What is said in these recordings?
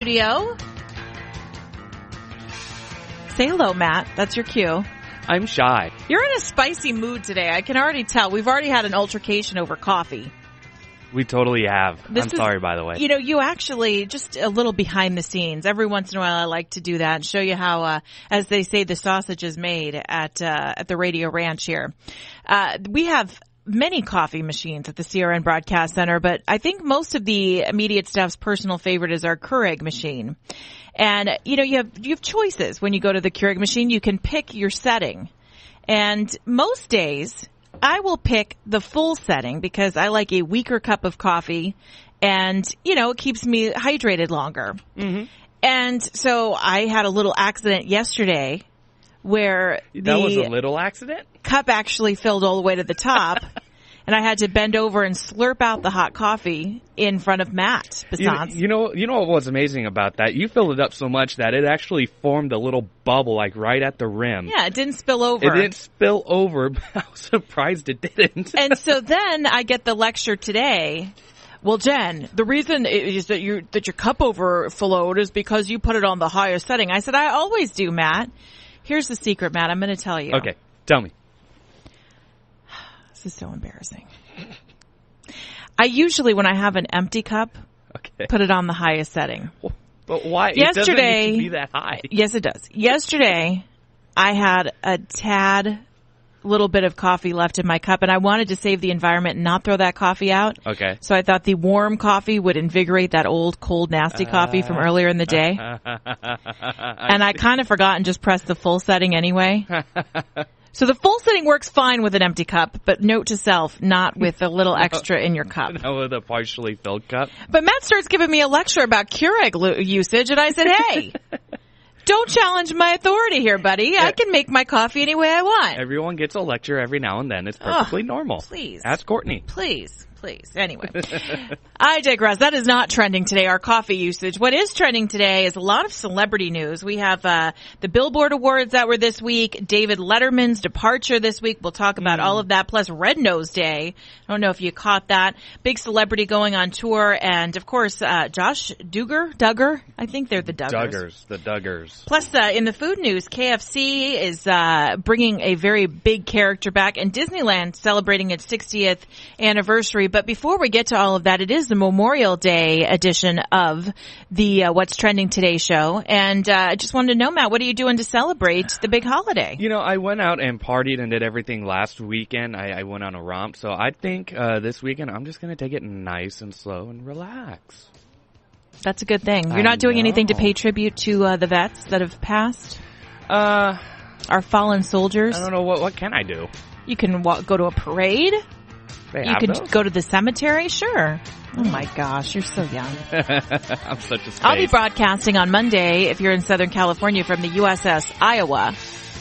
studio. Say hello, Matt. That's your cue. I'm shy. You're in a spicy mood today. I can already tell. We've already had an altercation over coffee. We totally have. I'm sorry, by the way. You know, you actually, just a little behind the scenes. Every once in a while I like to do that and show you how, as they say, the sausage is made at the Radio Ranch here. We have many coffee machines at the CRN Broadcast Center, but I think most of the immediate staff's personal favorite is our Keurig machine. And, you know, you have choices when you go to the Keurig machine. You can pick your setting. And most days, I will pick the full setting because I like a weaker cup of coffee and, you know, it keeps me hydrated longer. Mm-hmm. And so I had a little accident yesterday where that was a little accident? Cup actually filled all the way to the top. And I had to bend over and slurp out the hot coffee in front of Matt Besant. You know what was amazing about that? You filled it up so much that it actually formed a little bubble, like right at the rim. Yeah, it didn't spill over. It didn't spill over, but I was surprised it didn't. And so then I get the lecture today. Well, Jen, the reason is that your cup overflowed is because you put it on the higher setting. I said, I always do, Matt. Here's the secret, Matt. I'm going to tell you. Okay, tell me. This is so embarrassing. I usually, when I have an empty cup, put it on the highest setting. But why? Yesterday, it doesn't need to be that high. Yes, it does. Yesterday, I had a tad little bit of coffee left in my cup, and I wanted to save the environment and not throw that coffee out. Okay. So I thought the warm coffee would invigorate that old, cold, nasty coffee from earlier in the day. And I kind of forgot and just pressed the full setting anyway. So the full setting works fine with an empty cup, but note to self, not with a little extra in your cup. Not with a partially filled cup. But Matt starts giving me a lecture about Keurig usage, and I said, hey, don't challenge my authority here, buddy. I can make my coffee any way I want. Everyone gets a lecture every now and then. It's perfectly normal. Please. Ask Courtney. Please. Anyway, I digress. That is not trending today, our coffee usage. What is trending today is a lot of celebrity news. We have the Billboard Awards that were this week, David Letterman's departure this week. We'll talk about all of that, plus Red Nose Day. I don't know if you caught that. Big celebrity going on tour, and, of course, Josh Duggar. I think they're the Duggars. The Duggars. Plus, in the food news, KFC is bringing a very big character back, and Disneyland celebrating its 60th anniversary. But before we get to all of that, it is the Memorial Day edition of the What's Trending Today show. And I just wanted to know, Matt, what are you doing to celebrate the big holiday? You know, I went out and partied and did everything last weekend. I went on a romp. So I think this weekend I'm just going to take it nice and slow and relax. That's a good thing. You're not doing anything to pay tribute to the vets that have passed? Our fallen soldiers? I don't know. What can I do? You can go to a parade? You could go to the cemetery? Sure. Oh, my gosh. You're so young. I'm such a space. I'll be broadcasting on Monday, if you're in Southern California, from the USS Iowa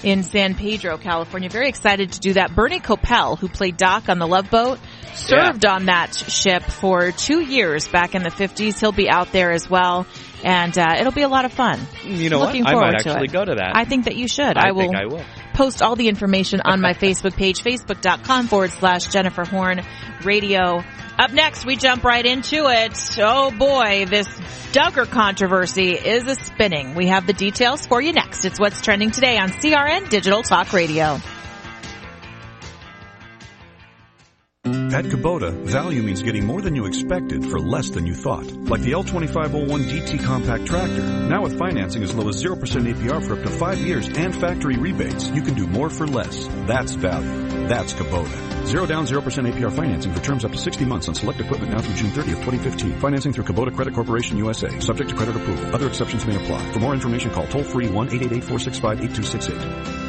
in San Pedro, California. Very excited to do that. Bernie Kopell, who played Doc on the Love Boat, served on that ship for 2 years back in the 50s. He'll be out there as well. And it'll be a lot of fun. You know what? I might actually go to that. I think that you should. I think I will. Post all the information on my Facebook page, facebook.com/Jennifer Horn Radio. Up next, we jump right into it. Oh boy, this Duggar controversy is a spinning. We have the details for you next. It's What's Trending Today on CRN Digital Talk Radio. At Kubota, value means getting more than you expected for less than you thought. Like the L2501 DT compact tractor. Now with financing as low as 0% APR for up to 5 years and factory rebates, you can do more for less. That's value. That's Kubota. 0 down, 0% APR financing for terms up to 60 months on select equipment now through June 30th, 2015. Financing through Kubota Credit Corporation USA. Subject to credit approval. Other exceptions may apply. For more information, call toll-free 1-888-465-8268.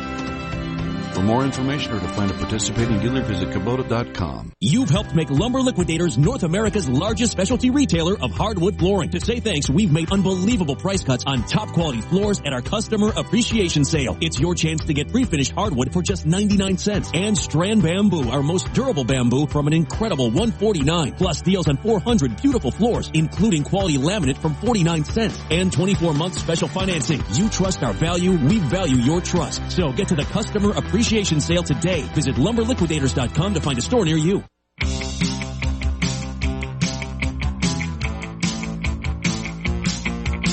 For more information or to find a participating dealer, visit Kubota.com. You've helped make Lumber Liquidators North America's largest specialty retailer of hardwood flooring. To say thanks, we've made unbelievable price cuts on top quality floors at our customer appreciation sale. It's your chance to get pre-finished hardwood for just 99 cents. And Strand Bamboo, our most durable bamboo, from an incredible $149. Plus deals on 400 beautiful floors, including quality laminate from 49 cents. And 24-month special financing. You trust our value, we value your trust. So get to the customer appreciation sale today. Visit lumberliquidators.com to find a store near you. This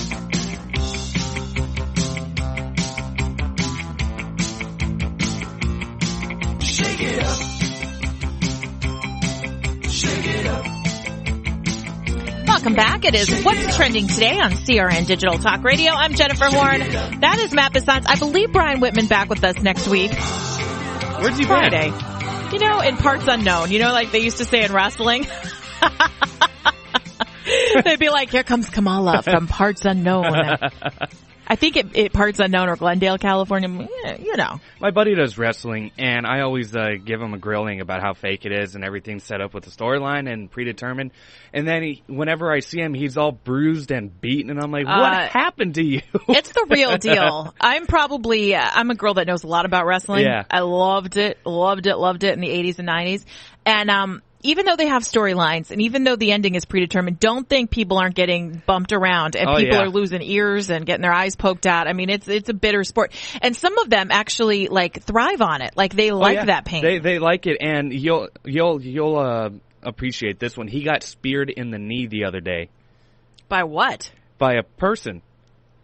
20 welcome back. It is What's Trending Today on CRN Digital Talk Radio. I'm Jennifer Horn. That is Matt Bissons. I believe Brian Whitman back with us next week. Where's he Friday. been? You know, in parts unknown. You know, like they used to say in wrestling? They'd be like, here comes Kamala from parts unknown. I think it parts unknown or Glendale, California. You know. My buddy does wrestling, and I always give him a grilling about how fake it is and everything's set up with the storyline and predetermined. And then whenever I see him, he's all bruised and beaten, and I'm like, what happened to you? It's the real deal. I'm a girl that knows a lot about wrestling. Yeah. I loved it in the 80s and 90s. And even though they have storylines and even though the ending is predetermined, don't think people aren't getting bumped around and people are losing ears and getting their eyes poked out. I mean, it's a bitter sport. And some of them actually like thrive on it. Like they like that pain. They like it, and you'll appreciate this one. He got speared in the knee the other day. By what? By a person.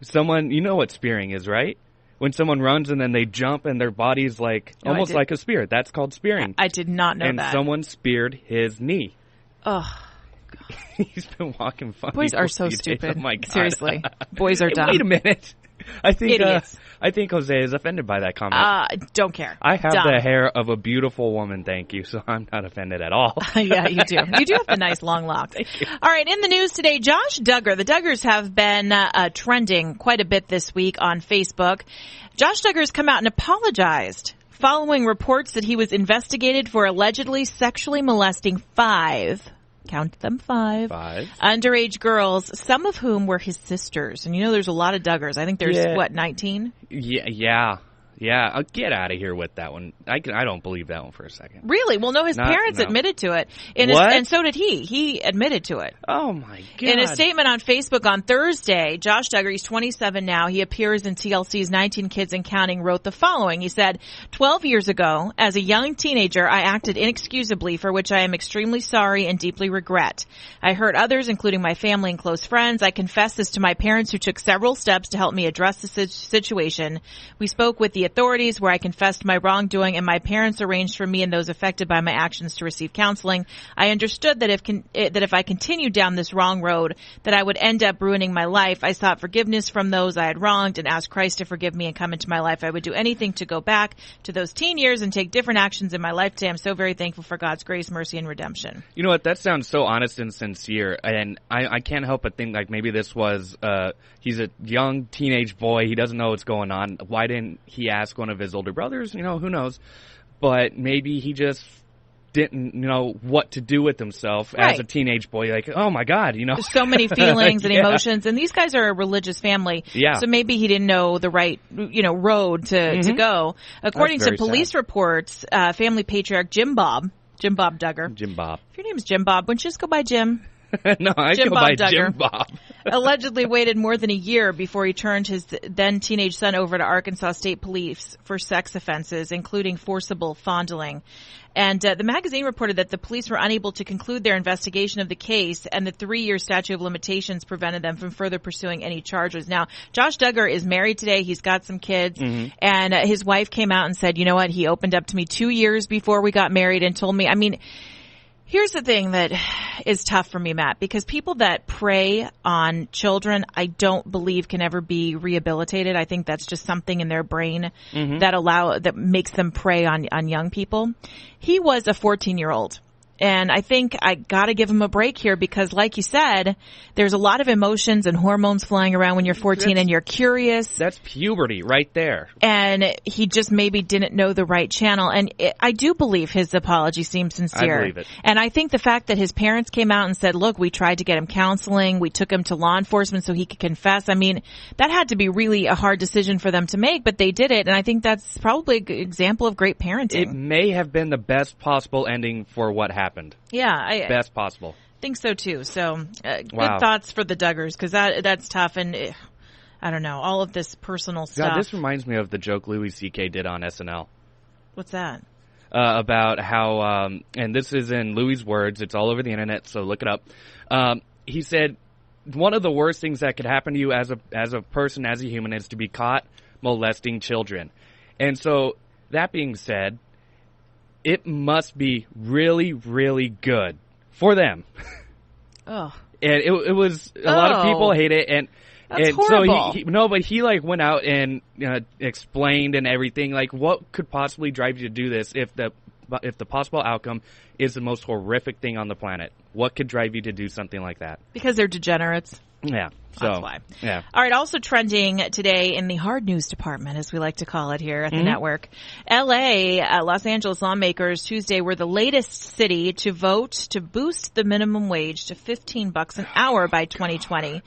Someone, you know what spearing is, right? When someone runs and then they jump and their body's like almost like a spear. That's called spearing. I did not know that. And someone speared his knee. Ugh. He's been walking funny. Boys are so stupid. Oh my God. Seriously. Boys are dumb. Wait a minute. I think Idiots. I think Jose is offended by that comment. Don't care. I have Dumb. the hair of a beautiful woman, thank you, so I'm not offended at all. Yeah, you do. You do have the nice long locks. All right, in the news today, Josh Duggar. The Duggars have been trending quite a bit this week on Facebook. Josh Duggar's come out and apologized following reports that he was investigated for allegedly sexually molesting 5 underage girls, some of whom were his sisters. And you know there's a lot of Duggars. I think there's, 19? Yeah. Get out of here with that one. I don't believe that one for a second. Really? Well, no, his parents admitted to it. And so did he. He admitted to it. Oh, my God. In a statement on Facebook on Thursday, Josh Duggar, he's 27 now. He appears in TLC's 19 Kids and Counting, wrote the following. He said, 12 years ago, as a young teenager, I acted inexcusably, for which I am extremely sorry and deeply regret. I hurt others, including my family and close friends. I confess this to my parents, who took several steps to help me address the situation. We spoke with the authorities, where I confessed my wrongdoing, and my parents arranged for me and those affected by my actions to receive counseling. I understood that if I continued down this wrong road, that I would end up ruining my life. I sought forgiveness from those I had wronged and asked Christ to forgive me and come into my life. I would do anything to go back to those teen years and take different actions in my life today. I'm so very thankful for God's grace, mercy, and redemption. You know what? That sounds so honest and sincere, and I can't help but think like maybe this was he's a young teenage boy. He doesn't know what's going on. Why didn't he ask one of his older brothers? You know, who knows? But maybe he just didn't know what to do with himself as a teenage boy. Like, oh my God, you know. There's so many feelings and emotions, and these guys are a religious family. Yeah. So maybe he didn't know the right, road to go. According to police reports, family patriarch Jim Bob Duggar. Jim Bob. If your name's Jim Bob, wouldn't you just go by Jim? No, I Jim go Bob by Duggar. Jim Bob. Allegedly waited more than a year before he turned his then teenage son over to Arkansas State Police for sex offenses, including forcible fondling. And the magazine reported that the police were unable to conclude their investigation of the case, and the 3-year statute of limitations prevented them from further pursuing any charges. Now, Josh Duggar is married today. He's got some kids. And his wife came out and said, you know what, he opened up to me 2 years before we got married and told me, here's the thing that is tough for me, Matt, because people that prey on children, I don't believe can ever be rehabilitated. I think that's just something in their brain that makes them prey on young people. He was a 14-year-old. And I think I got to give him a break here because, like you said, there's a lot of emotions and hormones flying around when you're 14 and you're curious. That's puberty right there. And he just maybe didn't know the right channel. And I do believe his apology seems sincere. I believe it. And I think the fact that his parents came out and said, look, we tried to get him counseling. We took him to law enforcement so he could confess. That had to be really a hard decision for them to make, but they did it. And I think that's probably an example of great parenting. It may have been the best possible ending for what happened. Yeah. Best possible. Think so too. So good Wow. thoughts for the Duggars because that's tough. And I don't know, all of this personal stuff. God, this reminds me of the joke Louis C.K. did on SNL. What's that? About how, and this is in Louis' words, it's all over the internet, so look it up. He said, one of the worst things that could happen to you as a person, as a human, is to be caught molesting children. And so, that being said, it must be really, really good for them. Oh. And it was a lot of people hate it, and horrible. So he like went out and explained and everything. Like, what could possibly drive you to do this if the possible outcome is the most horrific thing on the planet? What could drive you to do something like that? Because they're degenerates. Yeah. So, that's why. Yeah. All right. Also trending today in the hard news department, as we like to call it here at the network, Los Angeles lawmakers Tuesday were the latest city to vote to boost the minimum wage to $15 an hour by 2020.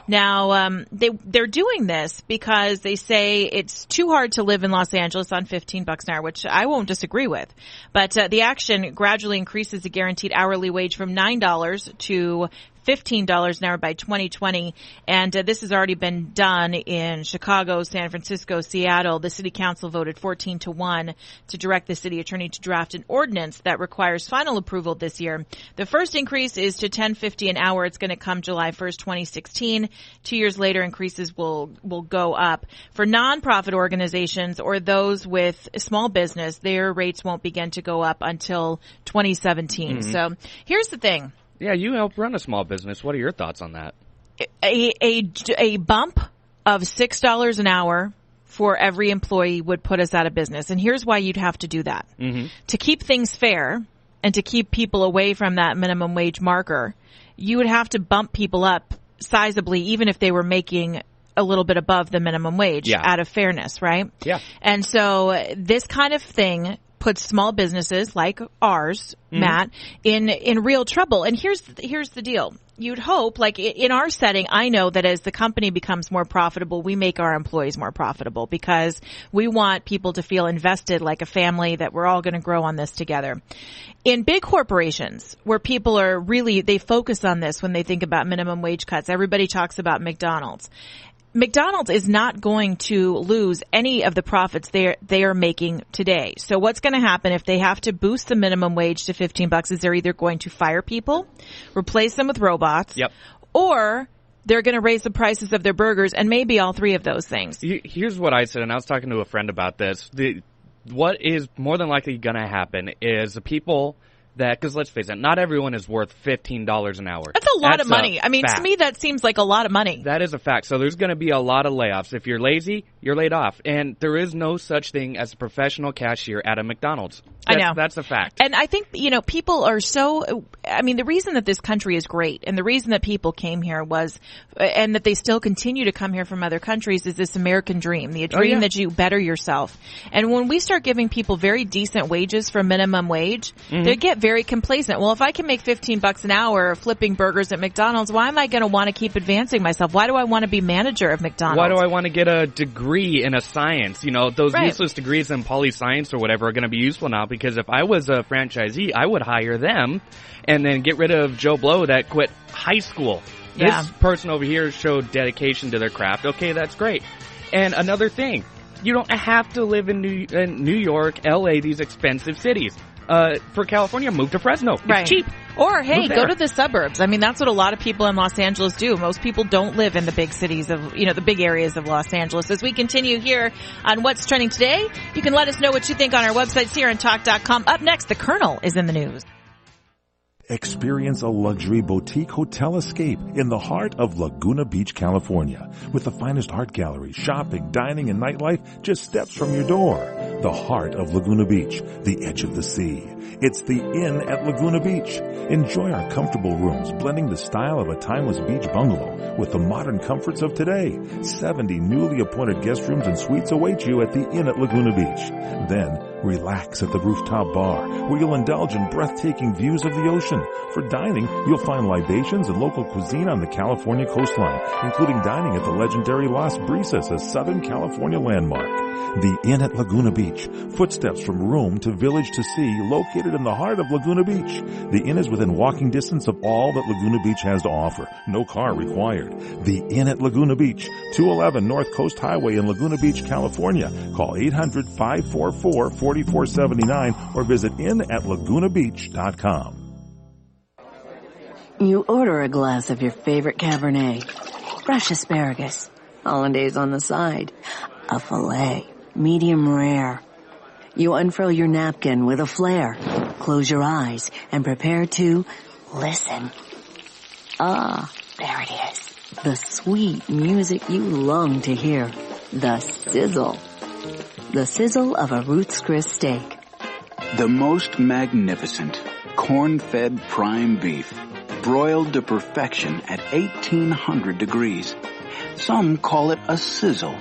Now, they're doing this because they say it's too hard to live in Los Angeles on $15 an hour, which I won't disagree with. But the action gradually increases the guaranteed hourly wage from $9 to $15 an hour by 2020. And this has already been done in Chicago, San Francisco, Seattle. The city council voted 14-1 to direct the city attorney to draft an ordinance that requires final approval this year. The first increase is to $10.50 an hour. It's going to come July 1st, 2016. 2 years later, increases will go up. For nonprofit organizations or those with small business, their rates won't begin to go up until 2017. So here's the thing. Yeah, you help run a small business. What are your thoughts on that? A bump of $6 an hour for every employee would put us out of business. And here's why you'd have to do that. To keep things fair and to keep people away from that minimum wage marker, you would have to bump people up sizably, even if they were making a little bit above the minimum wage out of fairness, right? Yeah. And so this kind of thing puts small businesses like ours, Matt, in real trouble. And here's the deal. You'd hope, like in our setting, I know that as the company becomes more profitable, we make our employees more profitable because we want people to feel invested like a family, that we're all going to grow on this together. In big corporations where people are really, they focus on this when they think about minimum wage cuts. Everybody talks about McDonald's. McDonald's is not going to lose any of the profits they are making today. So what's going to happen if they have to boost the minimum wage to $15 is they're either going to fire people, replace them with robots, or they're going to raise the prices of their burgers, and maybe all three of those things. Here's what I said, and I was talking to a friend about this. What is more than likely going to happen is the people that, because let's face it, not everyone is worth $15 an hour. That's a lot of money. I mean, to me, that seems like a lot of money. That is a fact. So there's going to be a lot of layoffs. If you're lazy, you're laid off. And there is no such thing as a professional cashier at a McDonald's. I know. That's a fact. And I think, people are so, the reason that this country is great and the reason that people came here was, and that they still continue to come here from other countries, is this American dream, the dream that you better yourself. And when we start giving people very decent wages for minimum wage, they get very complacent. Well, if I can make $15 an hour flipping burgers at McDonald's, why am I going to want to keep advancing myself? Why do I want to be manager of McDonald's? Why do I want to get a degree in a science? Those useless degrees in poli-science or whatever are going to be useful now, because if I was a franchisee, I would hire them and then get rid of Joe Blow that quit high school. Yeah. This person over here showed dedication to their craft. Okay, that's great. And another thing, you don't have to live in New York, LA, these expensive cities. For California, move to Fresno. It's cheap. Or, hey, go to the suburbs. That's what a lot of people in Los Angeles do. Most people don't live in the big cities of, the big areas of Los Angeles. As we continue here on What's Trending Today, you can let us know what you think on our website, CRNTalk.com. Up next, the Colonel is in the news. Experience a luxury boutique hotel escape in the heart of Laguna Beach, California, with the finest art gallery, shopping, dining, and nightlife just steps from your door. The heart of Laguna Beach, the edge of the sea. It's the Inn at Laguna Beach. Enjoy our comfortable rooms, blending the style of a timeless beach bungalow with the modern comforts of today. 70 newly appointed guest rooms and suites await you at the Inn at Laguna Beach. Then, relax at the rooftop bar, where you'll indulge in breathtaking views of the ocean. For dining, you'll find libations and local cuisine on the California coastline, including dining at the legendary Las Brisas, a Southern California landmark. The Inn at Laguna Beach, footsteps from room to village to sea, located in the heart of Laguna Beach. The Inn is within walking distance of all that Laguna Beach has to offer. No car required. The Inn at Laguna Beach, 211 North Coast Highway in Laguna Beach, California. Call 800-544-4479 or visit innatlagunabeach.com. You order a glass of your favorite Cabernet, fresh asparagus, hollandaise on the side, a filet, medium rare. You unfurl your napkin with a flair, close your eyes, and prepare to listen. Ah, there it is. The sweet music you long to hear. The sizzle. The sizzle of a Ruth's Chris steak. The most magnificent corn-fed prime beef, broiled to perfection at 1800 degrees. Some call it a sizzle.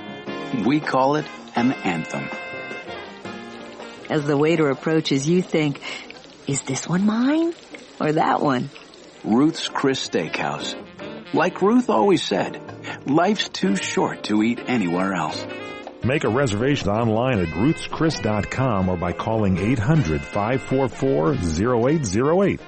We call it an anthem. As the waiter approaches, you think, is this one mine or that one? Ruth's Chris Steakhouse. Like Ruth always said, life's too short to eat anywhere else. Make a reservation online at ruthschris.com or by calling 800-544-0808.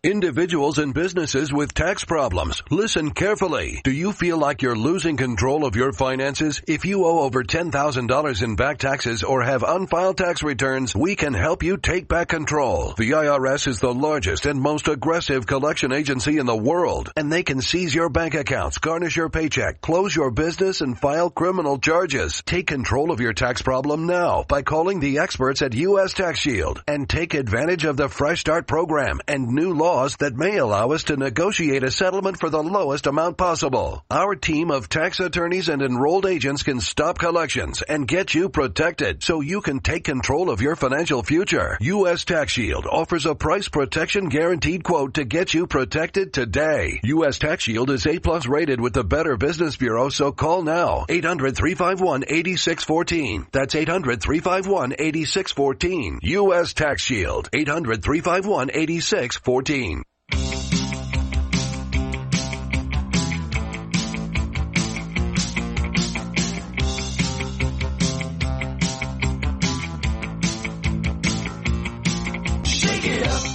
Individuals and businesses with tax problems, listen carefully. Do you feel like you're losing control of your finances? If you owe over $10,000 in back taxes or have unfiled tax returns, we can help you take back control. The IRS is the largest and most aggressive collection agency in the world, and they can seize your bank accounts, garnish your paycheck, close your business, and file criminal charges. Take control of your tax problem now by calling the experts at U.S. Tax Shield and take advantage of the Fresh Start program and new laws that may allow us to negotiate a settlement for the lowest amount possible. Our team of tax attorneys and enrolled agents can stop collections and get you protected so you can take control of your financial future. U.S. Tax Shield offers a price protection guaranteed quote to get you protected today. U.S. Tax Shield is A+ rated with the Better Business Bureau, so call now. 800-351-8614. That's 800-351-8614. U.S. Tax Shield. 800-351-8614.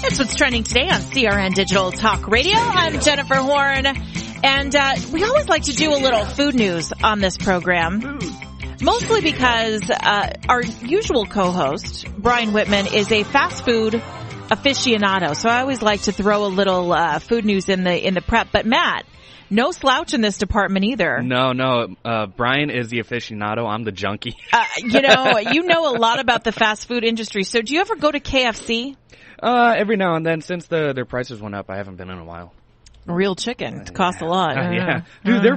That's what's trending today on CRN Digital Talk Radio. I'm Jennifer Horn, and we always like to do a little food news on this program, mostly because our usual co-host, Brian Whitman, is a fast food aficionado, so I always like to throw a little food news in the prep. But Matt, no slouch in this department either. No. Brian is the aficionado. I'm the junkie. You know a lot about the fast food industry. So do you ever go to KFC? Every now and then. Since their prices went up, I haven't been in a while. Real chicken. It costs a lot. Yeah. Dude, there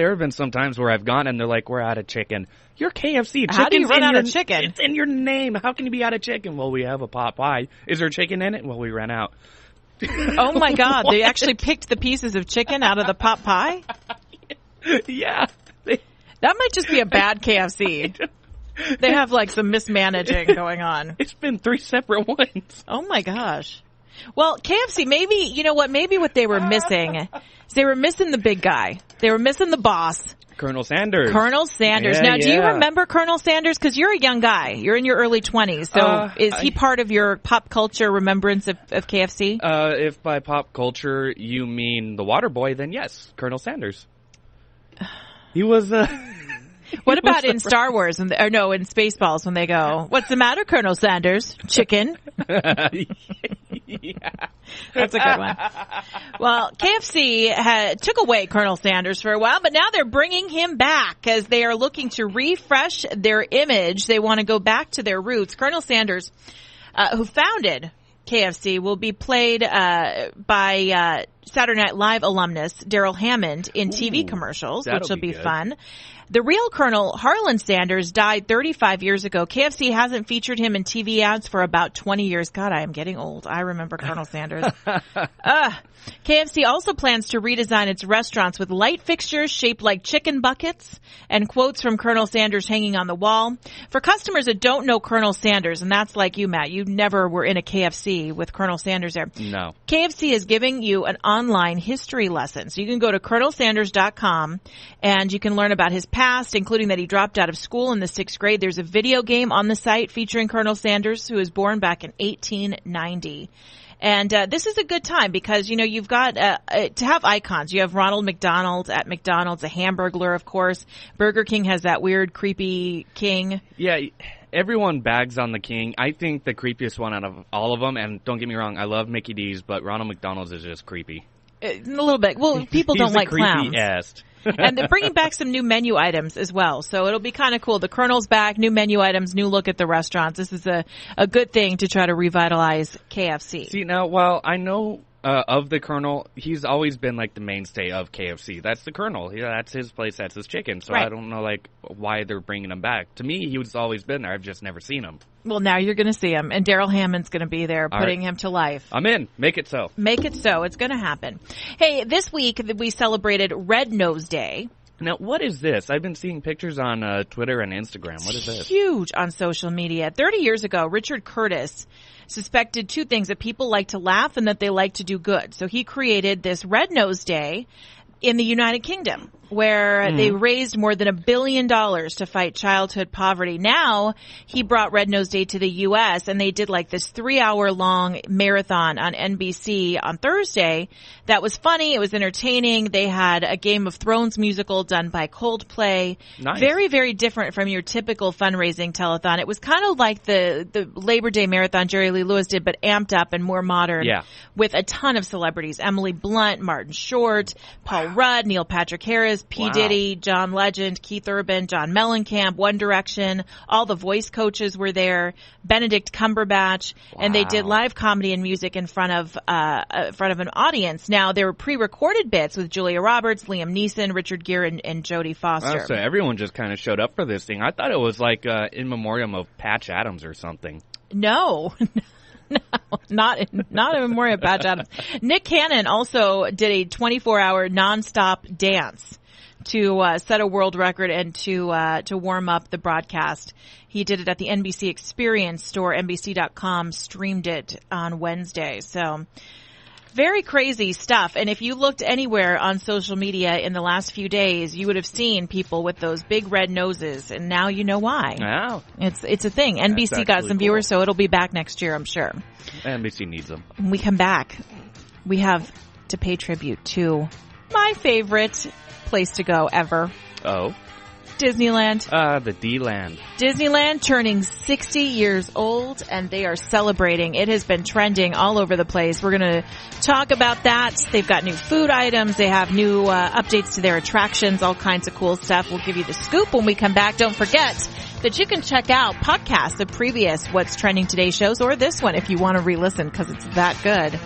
have been some times where I've gone and they're like, we're out of chicken. You're KFC. How do you run out of chicken? It's in your name. How can you be out of chicken? Well, we have a pot pie. Is there chicken in it? Well, we ran out. Oh my God. They actually picked the pieces of chicken out of the pot pie? Yeah. That might just be a bad KFC. They have like some mismanaging going on. It's been 3 separate ones. Oh my gosh. Well, KFC, maybe what they were missing is they were missing the big guy. They were missing the boss. Colonel Sanders. Yeah, now, do you remember Colonel Sanders? Because you're a young guy. You're in your early 20s. So is he part of your pop culture remembrance of KFC? If by pop culture you mean the water boy, then yes, Colonel Sanders. He was... What about in Star Wars, in Spaceballs when they go, what's the matter, Colonel Sanders? Chicken? Yeah. That's a good one. Well, KFC took away Colonel Sanders for a while, but now they're bringing him back as they are looking to refresh their image. They want to go back to their roots. Colonel Sanders, who founded KFC, will be played by Saturday Night Live alumnus Daryl Hammond in TV commercials, which will be fun. The real Colonel, Harlan Sanders, died 35 years ago. KFC hasn't featured him in TV ads for about 20 years. God, I am getting old. I remember Colonel Sanders. KFC also plans to redesign its restaurants with light fixtures shaped like chicken buckets and quotes from Colonel Sanders hanging on the wall. For customers that don't know Colonel Sanders, and that's like you, Matt, you never were in a KFC with Colonel Sanders there. No. KFC is giving you an online history lesson. So you can go to ColonelSanders.com and you can learn about his past, including that he dropped out of school in the 6th grade. There's a video game on the site featuring Colonel Sanders, who was born back in 1890. And this is a good time because, you've got to have icons. You have Ronald McDonald at McDonald's, a Hamburglar, of course. Burger King has that weird, creepy king. Yeah, everyone bags on the king. I think the creepiest one out of all of them, and don't get me wrong, I love Mickey D's, but Ronald McDonald's is just creepy. A little bit. Well, people don't like clowns. Creepy-est. And they're bringing back some new menu items as well. So it'll be kind of cool. The Colonel's back, new menu items, new look at the restaurants. This is a good thing to try to revitalize KFC. See, now, while I know of the Colonel, he's always been like the mainstay of KFC. That's the Colonel. That's his place. That's his chicken. So right. I don't know like why they're bringing him back. To me, he's always been there. I've just never seen him. Well, now you're going to see him, and Daryl Hammond's going to be there, putting him to life. I'm in. Make it so. Make it so. It's going to happen. Hey, this week we celebrated Red Nose Day. Now, what is this? I've been seeing pictures on Twitter and Instagram. What is this? Huge on social media. 30 years ago, Richard Curtis suspected two things, that people like to laugh and that they like to do good. So he created this Red Nose Day in the United Kingdom, where they raised more than $1 billion to fight childhood poverty. Now he brought Red Nose Day to the U.S. and they did like this 3-hour-long marathon on NBC on Thursday. That was funny. It was entertaining. They had a Game of Thrones musical done by Coldplay. Nice. Very, very different from your typical fundraising telethon. It was kind of like the Labor Day marathon Jerry Lee Lewis did, but amped up and more modern. Yeah. With a ton of celebrities. Emily Blunt, Martin Short, Paul Rudd, Neil Patrick Harris, P. Diddy, John Legend, Keith Urban, John Mellencamp, One Direction. All the voice coaches were there. Benedict Cumberbatch. And they did live comedy and music in front of an audience. Now, there were pre-recorded bits with Julia Roberts, Liam Neeson, Richard Gere, and Jodie Foster. So everyone just kind of showed up for this thing. I thought it was like in memoriam of Patch Adams or something. No. No, not in memoriam of Patch Adams. Nick Cannon also did a 24-hour nonstop dance to set a world record and to warm up the broadcast. He did it at the NBC Experience store. NBC.com streamed it on Wednesday. So very crazy stuff. And if you looked anywhere on social media in the last few days, you would have seen people with those big red noses. And now you know why. Wow. It's a thing. NBC got some viewers, so it'll be back next year, I'm sure. NBC needs them. When we come back, we have to pay tribute to my favorite place to go ever. Oh. Disneyland. The D-Land. Disneyland turning 60 years old, and they are celebrating. It has been trending all over the place. We're going to talk about that. They've got new food items. They have new updates to their attractions, all kinds of cool stuff. We'll give you the scoop when we come back. Don't forget that you can check out podcasts of previous What's Trending Today shows, or this one if you want to re-listen because it's that good,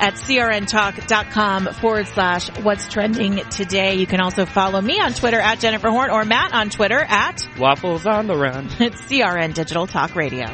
at crntalk.com/What's Trending Today. You can also follow me on Twitter at Jennifer Horn, or Matt on Twitter at Waffles on the Run. It's CRN Digital Talk Radio.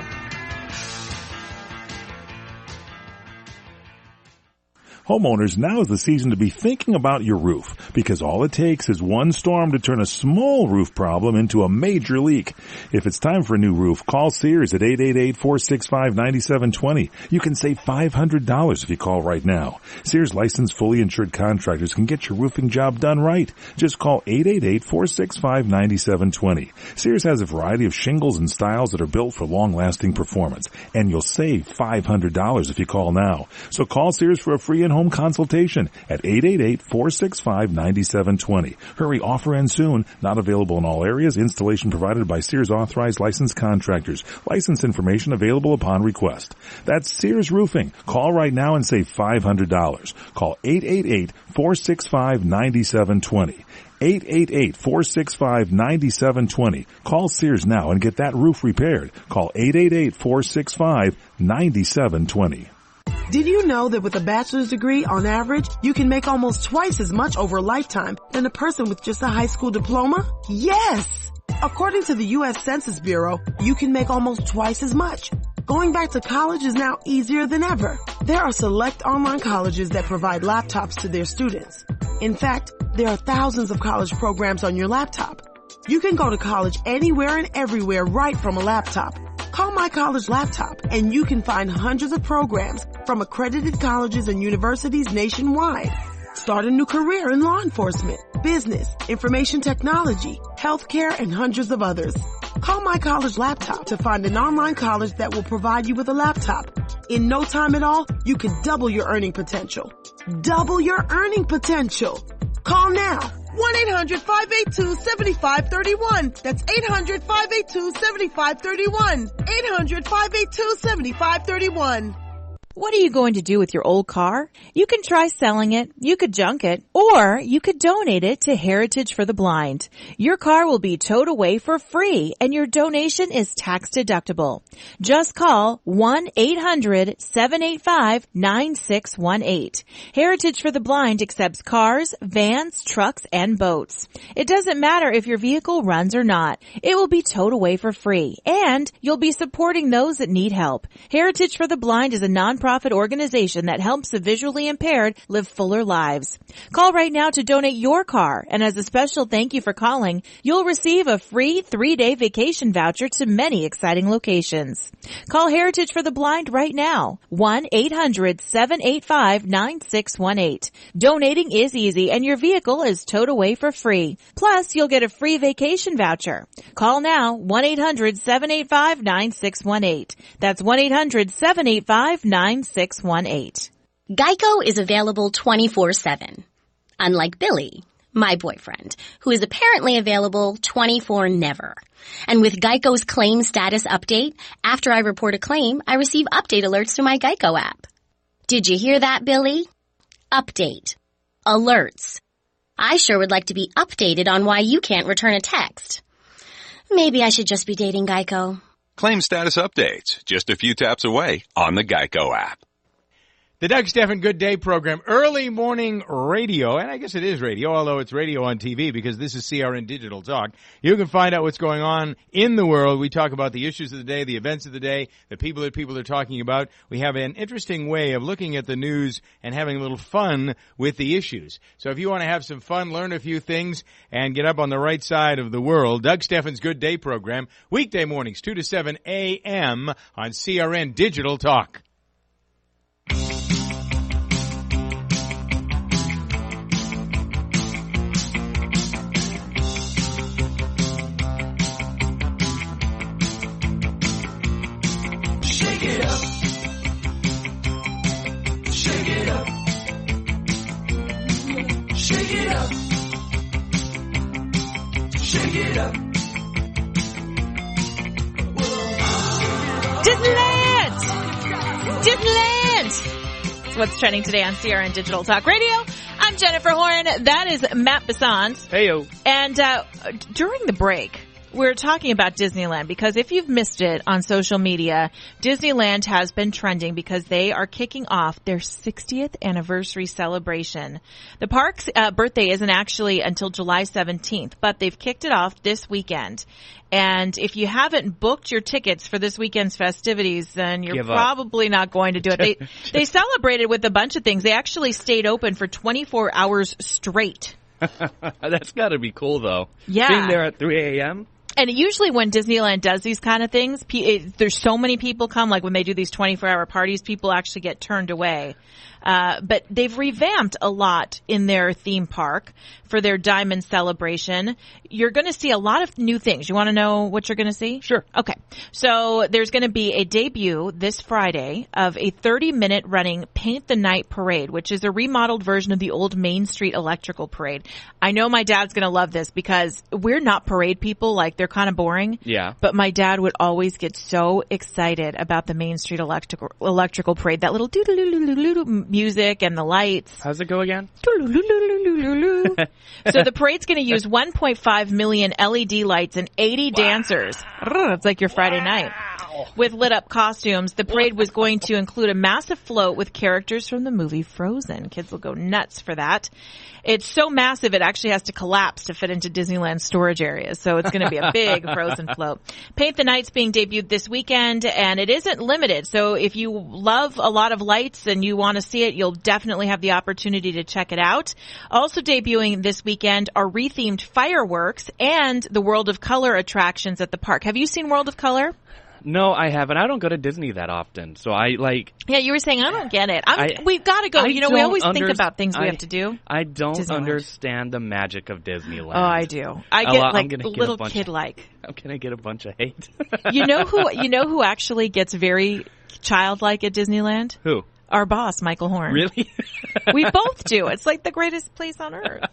Homeowners, now is the season to be thinking about your roof, because all it takes is one storm to turn a small roof problem into a major leak. If it's time for a new roof, call Sears at 888-465-9720. You can save $500 if you call right now. Sears licensed fully insured contractors can get your roofing job done right. Just call 888-465-9720. Sears has a variety of shingles and styles that are built for long-lasting performance, and you'll save $500 if you call now. So call Sears for a free in-home consultation at 888-465-9720. Hurry, offer ends soon. Not available in all areas. Installation provided by Sears authorized licensed contractors. License information available upon request. That's Sears Roofing. Call right now and save $500. Call 888-465-9720. 888-465-9720. Call Sears now and get that roof repaired. Call 888-465-9720. Did you know that with a bachelor's degree, on average, you can make almost twice as much over a lifetime than a person with just a high school diploma? Yes! According to the U.S. Census Bureau, you can make almost twice as much. Going back to college is now easier than ever. There are select online colleges that provide laptops to their students. In fact, there are thousands of college programs on your laptop. You can go to college anywhere and everywhere right from a laptop. Call My College Laptop and you can find hundreds of programs from accredited colleges and universities nationwide. Start a new career in law enforcement, business, information technology, healthcare, and hundreds of others. Call My College Laptop to find an online college that will provide you with a laptop. In no time at all, you can double your earning potential. Double your earning potential. Call now. 1-800-582-7531. That's 800-582-7531. 800-582-7531. What are you going to do with your old car? You can try selling it, you could junk it, or you could donate it to Heritage for the Blind. Your car will be towed away for free and your donation is tax deductible. Just call 1-800-785-9618. Heritage for the Blind accepts cars, vans, trucks, and boats. It doesn't matter if your vehicle runs or not. It will be towed away for free and you'll be supporting those that need help. Heritage for the Blind is a nonprofit organization that helps the visually impaired live fuller lives. Call right now to donate your car, and as a special thank you for calling, you'll receive a free 3-day vacation voucher to many exciting locations. Call Heritage for the Blind right now, 1-800-785-9618. Donating is easy, and your vehicle is towed away for free. Plus, you'll get a free vacation voucher. Call now, 1-800-785-9618. That's 1-800-785-9618. Geico is available 24/7. Unlike Billy, my boyfriend, who is apparently available 24/never. And with Geico's claim status update, after I report a claim, I receive update alerts to my Geico app. Did you hear that, Billy? Update. Alerts. I sure would like to be updated on why you can't return a text. Maybe I should just be dating Geico. Claim status updates, just a few taps away on the Geico app. The Doug Stephan Good Day program, early morning radio, and I guess it is radio, although it's radio on TV because this is CRN Digital Talk. You can find out what's going on in the world. We talk about the issues of the day, the events of the day, the people that people are talking about. We have an interesting way of looking at the news and having a little fun with the issues. So if you want to have some fun, learn a few things, and get up on the right side of the world, Doug Stephan's Good Day program, weekday mornings, 2 to 7 a.m. on CRN Digital Talk. Shake it up. Shake it up. Shake it up. Shake it up. Disneyland! Disneyland! That's what's trending today on CRN Digital Talk Radio. I'm Jennifer Horn. That is Matt Bissant. Heyo. And during the break, we're talking about Disneyland because if you've missed it on social media, Disneyland has been trending because they are kicking off their 60th anniversary celebration. The park's birthday isn't actually until July 17th, but they've kicked it off this weekend. And if you haven't booked your tickets for this weekend's festivities, then you're probably not going to do it. They celebrated with a bunch of things. They actually stayed open for 24 hours straight. That's got to be cool, though. Yeah. Being there at 3 a.m.? And usually when Disneyland does these kind of things, there's so many people come, like when they do these 24-hour parties, people actually get turned away. But they've revamped a lot in their theme park for their Diamond Celebration. You're going to see a lot of new things. You want to know what you're going to see? Sure. Okay. So there's going to be a debut this Friday of a 30-minute running Paint the Night Parade, which is a remodeled version of the old Main Street Electrical Parade. I know my dad's going to love this because we're not parade people. Like, they're kind of boring. Yeah. But my dad would always get so excited about the Main Street Electrical Parade. That little doo-doo-doo-doo-doo music and the lights. How's it go again? So the parade's going to use 1.5 million LED lights and 80 dancers. It's like your Friday night. With lit up costumes, the parade was going to include a massive float with characters from the movie Frozen. Kids will go nuts for that. It's so massive it actually has to collapse to fit into Disneyland storage areas. So it's going to be a big Frozen float. Paint the Night's being debuted this weekend, and it isn't limited. So if you love a lot of lights and you want to see it, you'll definitely have the opportunity to check it out. Also debuting this weekend are rethemed fireworks and the World of Color attractions at the park. Have you seen World of Color? No, I haven't. I don't go to Disney that often, so I like... Yeah, you were saying, I don't get it. We've got to go. We always think about things we have to do. I don't understand the magic of Disneyland. Oh, I do. I get little kid-like. I'm going to get a bunch of hate. You know who actually gets very childlike at Disneyland? Who? Our boss, Michael Horn. Really? We both do. It's like the greatest place on earth.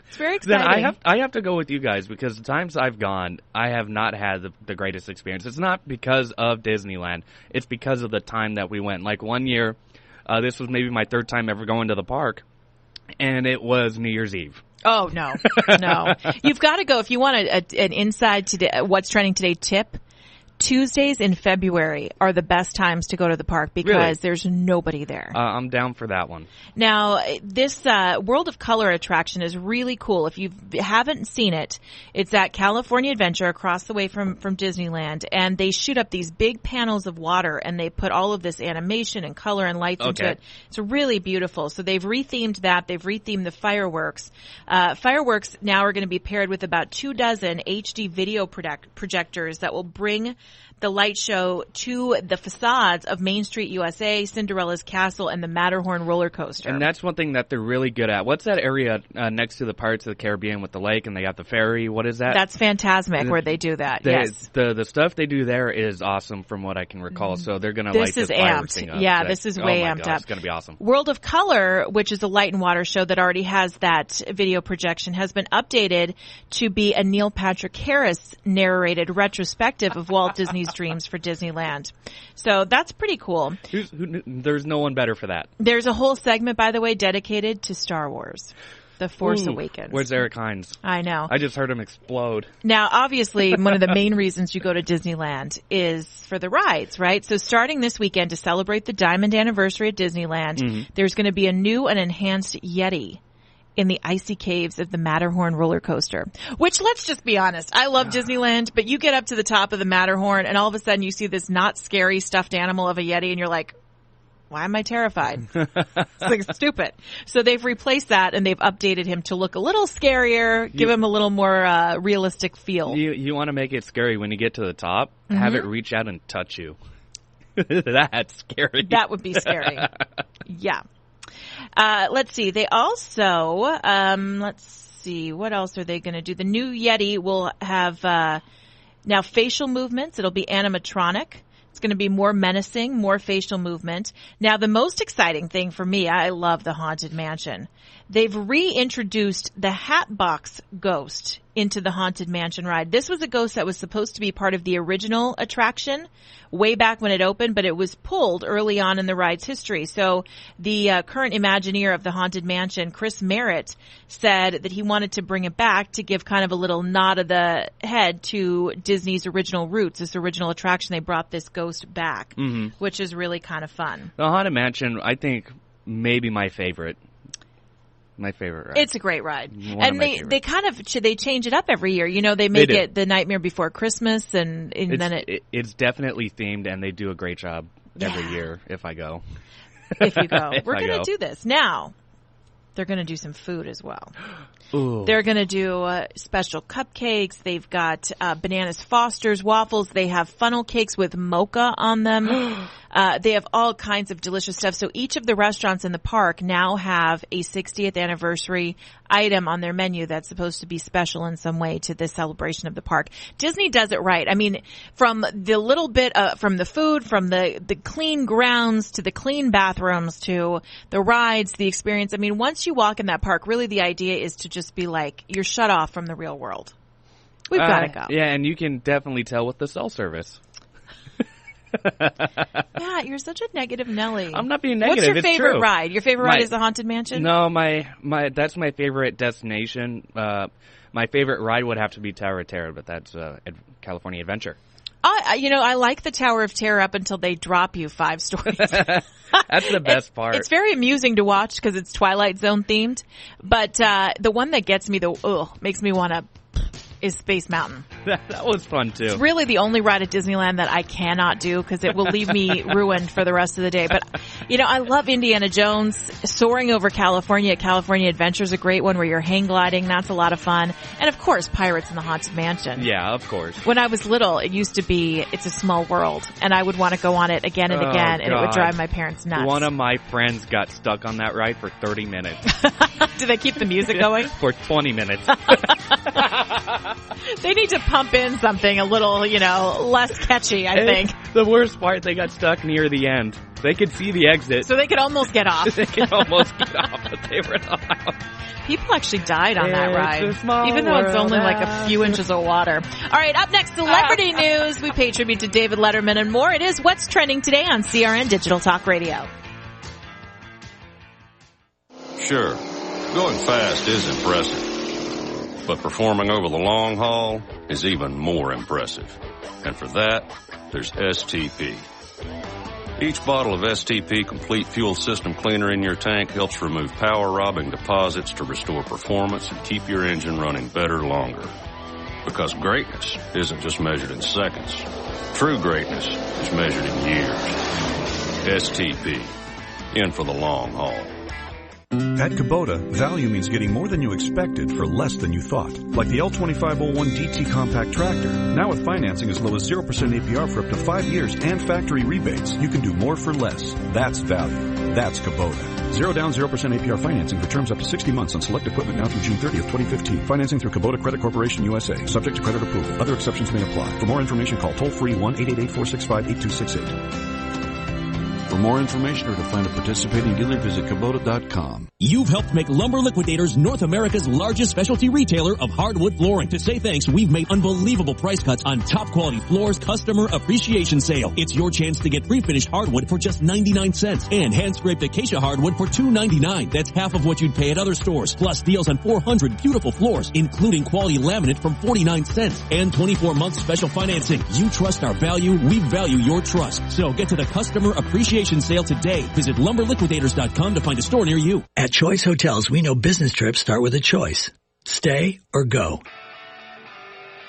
It's very Then exciting. I have to go with you guys because the times I've gone, I have not had the greatest experience. It's not because of Disneyland. It's because of the time that we went. Like one year, this was maybe my third time ever going to the park, and it was New Year's Eve. Oh, no. No. You've got to go. If you want an inside today, what's trending today tip, Tuesdays in February are the best times to go to the park because Really? there's nobody there. I'm down for that one. Now, this World of Color attraction is really cool. If you haven't seen it, it's at California Adventure across the way from Disneyland, and they shoot up these big panels of water, and they put all of this animation and color and lights into it. It's really beautiful. So they've rethemed that. They've rethemed the fireworks. Fireworks now are going to be paired with about 24 HD video projectors that will bring the light show to the facades of Main Street USA, Cinderella's Castle, and the Matterhorn roller coaster. And that's one thing that they're really good at. What's that area next to the Pirates of the Caribbean with the lake and they got the ferry? What is that? That's Fantasmic where they do that, yes. The stuff they do there is awesome from what I can recall. So they're going to light this fireworks thing up. Yeah, this is way amped up. It's going to be awesome. World of Color, which is a light and water show that already has that video projection, has been updated to be a Neil Patrick Harris narrated retrospective of Walt Disney's dreams for Disneyland. So that's pretty cool. There's no one better for that. There's a whole segment, by the way, dedicated to Star Wars. The Force Awakens. Where's Eric Hines? I know. I just heard him explode. Now, obviously, one of the main reasons you go to Disneyland is for the rides, right? So starting this weekend to celebrate the Diamond Anniversary at Disneyland, there's going to be a new and enhanced Yeti in the icy caves of the Matterhorn roller coaster, which, let's just be honest, I love Disneyland, but you get up to the top of the Matterhorn and all of a sudden you see this not scary stuffed animal of a Yeti and you're like, why am I terrified? It's like stupid. So they've replaced that and they've updated him to look a little scarier, give him a little more realistic feel. You want to make it scary when you get to the top, have it reach out and touch you. That's scary. That would be scary. Yeah. Let's see. They also, let's see, what else are they going to do? The new Yeti will have now facial movements. It'll be animatronic. It's going to be more menacing, more facial movement. Now, the most exciting thing for me, I love the Haunted Mansion. They've reintroduced the Hatbox Ghost into the Haunted Mansion ride. This was a ghost that was supposed to be part of the original attraction way back when it opened, but it was pulled early on in the ride's history. So the current Imagineer of the Haunted Mansion, Chris Merritt, said that he wanted to bring it back to give kind of a little nod of the head to Disney's original roots, this original attraction. They brought this ghost back, which is really kind of fun. The Haunted Mansion, I think, maybe my favorite. My favorite ride. It's a great ride. And they kind of, they change it up every year. You know, they make it the Nightmare Before Christmas and then it's definitely themed and they do a great job every year if I go. If you go. We're going to do this. Now, they're going to do some food as well. Ooh. They're going to do special cupcakes. They've got Bananas Foster's waffles. They have funnel cakes with mocha on them. They have all kinds of delicious stuff. So each of the restaurants in the park now have a 60th anniversary item on their menu that's supposed to be special in some way to this celebration of the park. Disney does it right. I mean, from the little bit from the food, from the clean grounds to the clean bathrooms to the rides, the experience. I mean, once you walk in that park, really the idea is to just be like, you're shut off from the real world. We've got to go. Yeah, and you can definitely tell with the cell service. Yeah, you're such a negative Nelly. I'm not being negative. What's your it's favorite true. ride? Your favorite ride is the Haunted Mansion? No, that's my favorite destination. My favorite ride would have to be Tower of Terror, but that's California Adventure. I like the Tower of Terror up until they drop you 5 stories. That's the best part. It's very amusing to watch because it's Twilight Zone themed. But the one that gets me, makes me want to, is Space Mountain. That was fun too. It's really the only ride at Disneyland that I cannot do because it will leave me ruined for the rest of the day. But, I love Indiana Jones. Soaring over California at California Adventure is a great one where you're hang gliding. That's a lot of fun. And of course, Pirates in the Haunted Mansion. Yeah, of course. When I was little, it used to be It's a Small World. And I would want to go on it again and again. And it would drive my parents nuts. One of my friends got stuck on that ride for 30 minutes. Do they keep the music going? For 20 minutes. They need to pump in something a little, less catchy, I think. The worst part, they got stuck near the end. They could see the exit. So they could almost get off. They could almost get off, but they were not allowed. People actually died on that ride, even though it's world only like a few inches of water. All right, up next, celebrity news. We pay tribute to David Letterman and more. It is What's Trending Today on CRN Digital Talk Radio. Sure, going fast is impressive, but performing over the long haul is even more impressive. And for that, there's STP. Each bottle of STP Complete Fuel System Cleaner in your tank helps remove power-robbing deposits to restore performance and keep your engine running better longer. Because greatness isn't just measured in seconds. True greatness is measured in years. STP. In for the long haul. At Kubota, value means getting more than you expected for less than you thought. Like the L2501 DT compact tractor. Now with financing as low as 0% APR for up to 5 years and factory rebates, you can do more for less. That's value. That's Kubota. 0 down, 0% APR financing for terms up to 60 months on select equipment now through June 30th, 2015. Financing through Kubota Credit Corporation USA. Subject to credit approval. Other exceptions may apply. For more information, call toll-free 1-888-465-8268. For more information or to find a participating dealer, visit Kubota.com. You've helped make Lumber Liquidators North America's largest specialty retailer of hardwood flooring. To say thanks, we've made unbelievable price cuts on top quality floors customer appreciation sale. It's your chance to get pre-finished hardwood for just 99 cents and hand-scraped acacia hardwood for $2.99. That's half of what you'd pay at other stores. Plus deals on 400 beautiful floors, including quality laminate from 49 cents and 24-month special financing. You trust our value, we value your trust. So get to the customer appreciation sale today. Visit lumberliquidators.com to find a store near you. At Choice Hotels, we know business trips start with a choice. Stay or go.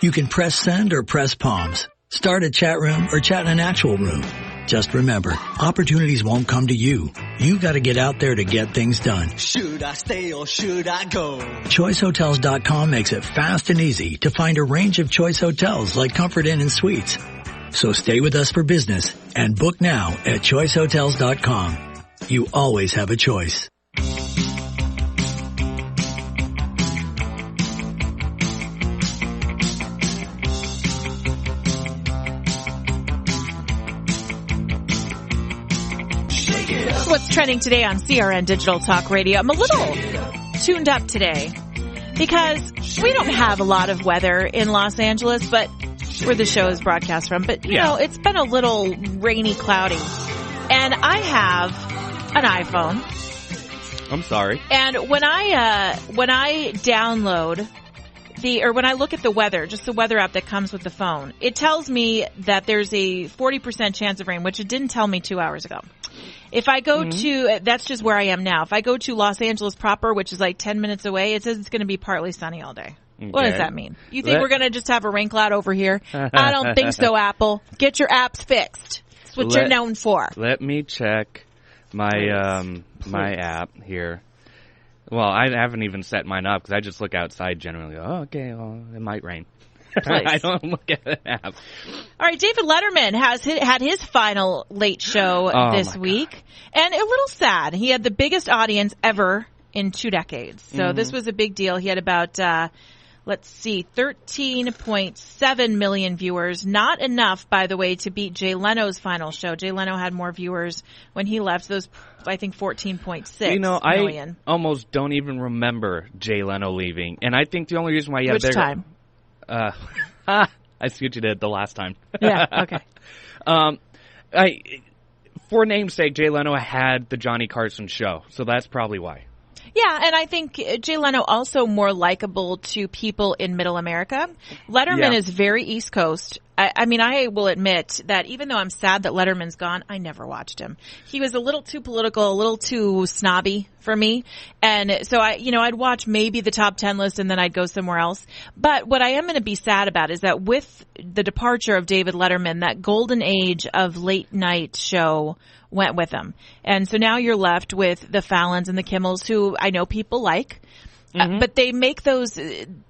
You can press send or press palms. Start a chat room or chat in an actual room. Just remember, opportunities won't come to you. You gotta get out there to get things done. Should I stay or should I go? ChoiceHotels.com makes it fast and easy to find a range of Choice Hotels like Comfort Inn and Suites. So stay with us for business and book now at ChoiceHotels.com. You always have a choice. What's trending today on CRN Digital Talk Radio? I'm a little tuned up today because we don't have a lot of weather in Los Angeles, but where the show is broadcast from. But, you know, it's been a little rainy, cloudy. And I have an iPhone. I'm sorry. And when I download when I look at the weather, just the weather app that comes with the phone, it tells me that there's a 40% chance of rain, which it didn't tell me 2 hours ago. If I go to, that's just where I am now. If I go to Los Angeles proper, which is like 10 minutes away, it says it's going to be partly sunny all day. Okay. What does that mean? You think we're going to just have a rain cloud over here? I don't think so, Apple. Get your apps fixed. That's what you're known for. Let me check my my app here. Well, I haven't even set mine up because I just look outside generally. Oh, okay, well, it might rain. I don't look at the app. All right, David Letterman has had his final late show this week. And a little sad. He had the biggest audience ever in 2 decades. So this was a big deal. He had about, 13.7 million viewers. Not enough, by the way, to beat Jay Leno's final show. Jay Leno had more viewers when he left. Those, I think, 14.6 million. I almost don't even remember Jay Leno leaving. And I think the only reason why he had Which time? I see what you did the last time. Yeah, okay. For namesake, Jay Leno had the Johnny Carson show, so that's probably why. Yeah, and I think Jay Leno also more likable to people in Middle America. Letterman is very East Coast. I mean, I will admit that even though I'm sad that Letterman's gone, I never watched him. He was a little too political, a little too snobby for me. And so I'd watch maybe the top 10 list and then I'd go somewhere else. But what I am going to be sad about is that with the departure of David Letterman, that golden age of late night show went with him. And so now you're left with the Fallons and the Kimmels, who I know people like. But they make those,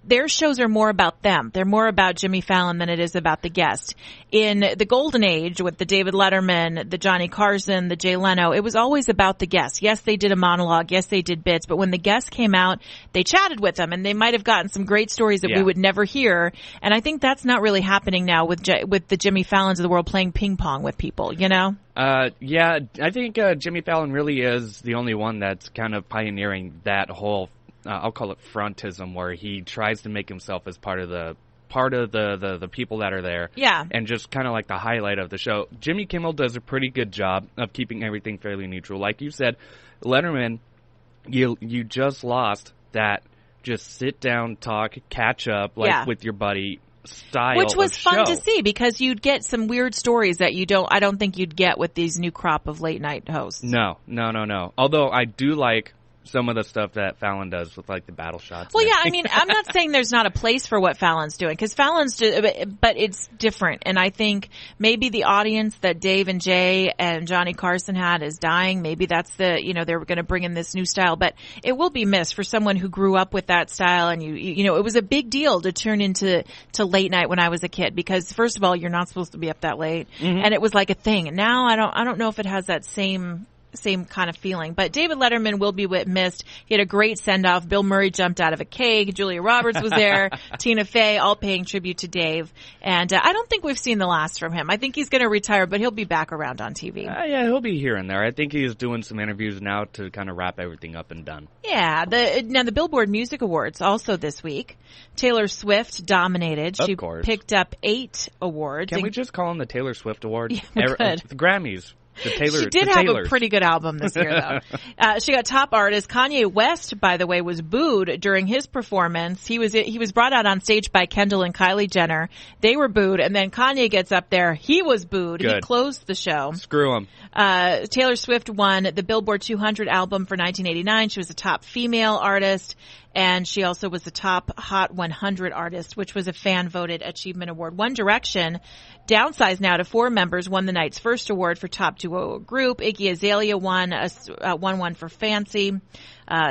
their shows are more about them. They're more about Jimmy Fallon than it is about the guest. In the golden age with the David Letterman, the Johnny Carson, the Jay Leno, it was always about the guest. Yes, they did a monologue. Yes, they did bits. But when the guests came out, they chatted with them and they might have gotten some great stories that we would never hear. And I think that's not really happening now with the Jimmy Fallons of the world playing ping pong with people, you know? Yeah, I think Jimmy Fallon really is the only one that's kind of pioneering that whole, I'll call it frontism, where he tries to make himself as part of the people that are there. Yeah. And just kind of like the highlight of the show. Jimmy Kimmel does a pretty good job of keeping everything fairly neutral. Like you said, Letterman, you just lost that just sit down, talk, catch up, with your buddy style, which was fun show. to see because you'd get some weird stories that I don't think you'd get with these new crop of late night hosts. No. Although I do like some of the stuff that Fallon does with like the battle shots. Well, yeah, I mean, I'm not saying there's not a place for what Fallon's doing because but it's different. And I think maybe the audience that Dave and Jay and Johnny Carson had is dying. Maybe that's they're going to bring in this new style, but it will be missed for someone who grew up with that style. And it was a big deal to turn into late night when I was a kid because first of all, you're not supposed to be up that late. Mm-hmm. And it was like a thing. And now I don't know if it has that same kind of feeling. But David Letterman will be missed. He had a great send-off. Bill Murray jumped out of a cake. Julia Roberts was there. Tina Fey, all paying tribute to Dave. And I don't think we've seen the last from him. I think he's going to retire, but he'll be back around on TV. Yeah, he'll be here and there. I think he's doing some interviews now to kind of wrap everything up and done. Yeah. The Billboard Music Awards also this week. Taylor Swift dominated. She picked up 8 awards. Can we just call them the Taylor Swift Awards? Yeah, we could. The Grammys. She did have a pretty good album this year, though. She got top artist. Kanye West, by the way, was booed during his performance. He was brought out on stage by Kendall and Kylie Jenner. They were booed, and then Kanye gets up there. He was booed. Good. He closed the show. Screw him. Taylor Swift won the Billboard 200 album for 1989. She was a top female artist. And she also was the top Hot 100 artist, which was a fan-voted achievement award. One Direction, downsized now to 4 members, won the night's first award for top duo group. Iggy Azalea won one for Fancy.